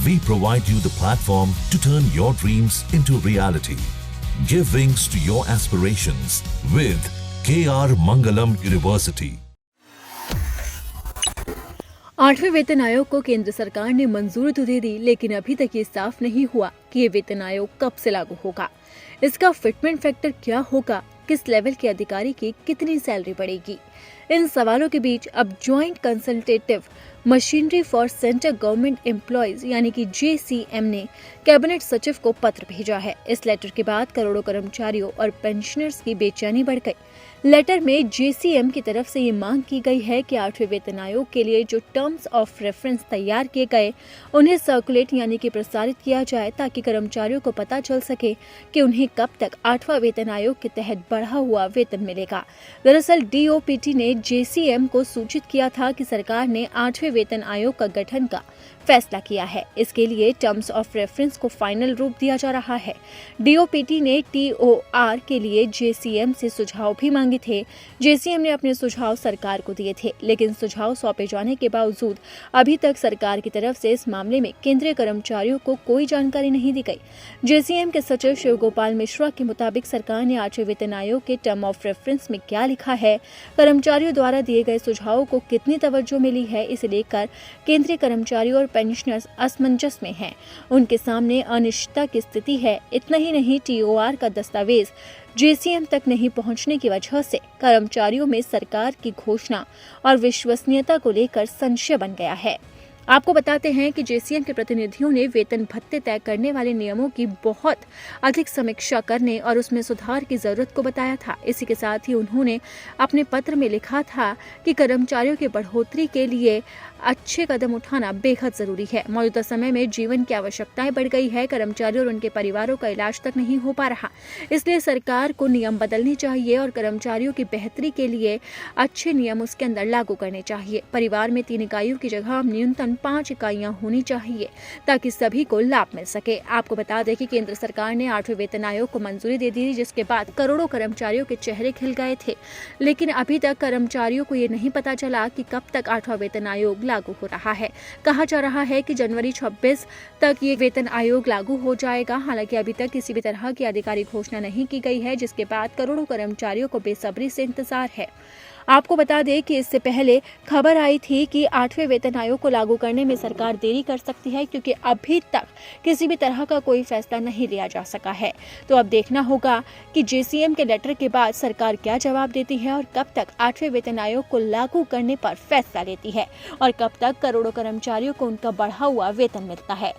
We provide you the platform to turn your dreams into reality. Give wings to your aspirations with KR Mangalam University. 8वें वेतन आयोग को केंद्र सरकार ने मंजूरी तो दे दी, लेकिन अभी तक ये साफ नहीं हुआ कि ये वेतन आयोग कब से लागू होगा। इसका फिटमेंट फैक्टर क्या होगा, किस लेवल के अधिकारी की कितनी सैलरी बढ़ेगी। इन सवालों के बीच अब joint consultative machinery for central government employees यानी कि JCM ने कैबिनेट सचिव को पत्र भेजा है। इस लेटर के बाद करोड़ों कर्मचारियों और पेंशनर्स की बेचैनी बढ़ गई। लेटर में JCM की तरफ से ये मांग की गई है कि 8वें वेतन आयोग के लिए जो टर्म्स ऑफ रेफरेंस तैयार किए गए उन्हें सर्कुलेट यानी कि प्रसारित किया जाए, ताकि कर्मचारियों को पता चल सके कि उन्हें कब तक 8वां वेतन आयोग के तहत बढ़ा हुआ वेतन मिलेगा। दरअसल DOPT ने JCM को सूचित किया था कि सरकार ने 8वें वेतन आयोग का गठन का फैसला किया है। इसके लिए टर्म्स ऑफ रेफरेंस को फाइनल रूप दिया जा रहा है। DOPT ने TOR के लिए JCM से सुझाव भी मांगे थे। JCM ने अपने सुझाव सरकार को दिए थे, लेकिन सुझाव सौंपे जाने के बावजूद अभी तक सरकार की तरफ से इस मामले में केंद्रीय कर्मचारियों को कोई जानकारी नहीं दी गई। JCM के सचिव शिव गोपाल मिश्रा के मुताबिक सरकार ने 8वें वेतन आयोग के टर्म ऑफ रेफरेंस में क्या लिखा है, कर्मचारियों द्वारा दिए गए सुझावों को कितनी तवज्जो मिली है, इसे लेकर केंद्रीय कर्मचारियों और पेंशनर्स असमंजस में हैं। उनके सामने अनिश्चितता की स्थिति है। इतना ही नहीं, TOR का दस्तावेज JCM तक नहीं पहुंचने की वजह से कर्मचारियों में सरकार की घोषणा और विश्वसनीयता को लेकर संशय बन गया है। आपको बताते हैं कि JCM के प्रतिनिधियों ने वेतन भत्ते तय करने वाले नियमों की बहुत अधिक समीक्षा करने और उसमें सुधार की जरूरत को बताया था। इसी के साथ ही उन्होंने अपने पत्र में लिखा था कि कर्मचारियों की बढ़ोतरी के लिए अच्छे कदम उठाना बेहद जरूरी है। मौजूदा समय में जीवन की आवश्यकताएं बढ़ गई है, कर्मचारियों और उनके परिवारों का इलाज तक नहीं हो पा रहा, इसलिए सरकार को नियम बदलने चाहिए और कर्मचारियों की बेहतरी के लिए अच्छे नियम उसके अंदर लागू करने चाहिए। परिवार में 3 इकाइयों की जगह न्यूनतम 5 इकाइयां होनी चाहिए, ताकि सभी को लाभ मिल सके। आपको बता दें कि केंद्र सरकार ने 8वें वेतन आयोग को मंजूरी दे दी, जिसके बाद करोड़ों कर्मचारियों के चेहरे खिल गए थे, लेकिन अभी तक कर्मचारियों को ये नहीं पता चला कि कब तक 8वां वेतन आयोग लागू हो रहा है। कहा जा रहा है कि जनवरी 26 तक ये वेतन आयोग लागू हो जाएगा। हालांकि अभी तक किसी भी तरह की आधिकारिक घोषणा नहीं की गई है, जिसके बाद करोड़ों कर्मचारियों को बेसब्री से इंतजार है। आपको बता दें कि इससे पहले खबर आई थी कि 8वें वेतन आयोग को लागू करने में सरकार देरी कर सकती है, क्योंकि अभी तक किसी भी तरह का कोई फैसला नहीं लिया जा सका है। तो अब देखना होगा कि JCM के लेटर के बाद सरकार क्या जवाब देती है और कब तक 8वें वेतन आयोग को लागू करने पर फैसला लेती है और कब तक करोड़ों कर्मचारियों को उनका बढ़ा हुआ वेतन मिलता है।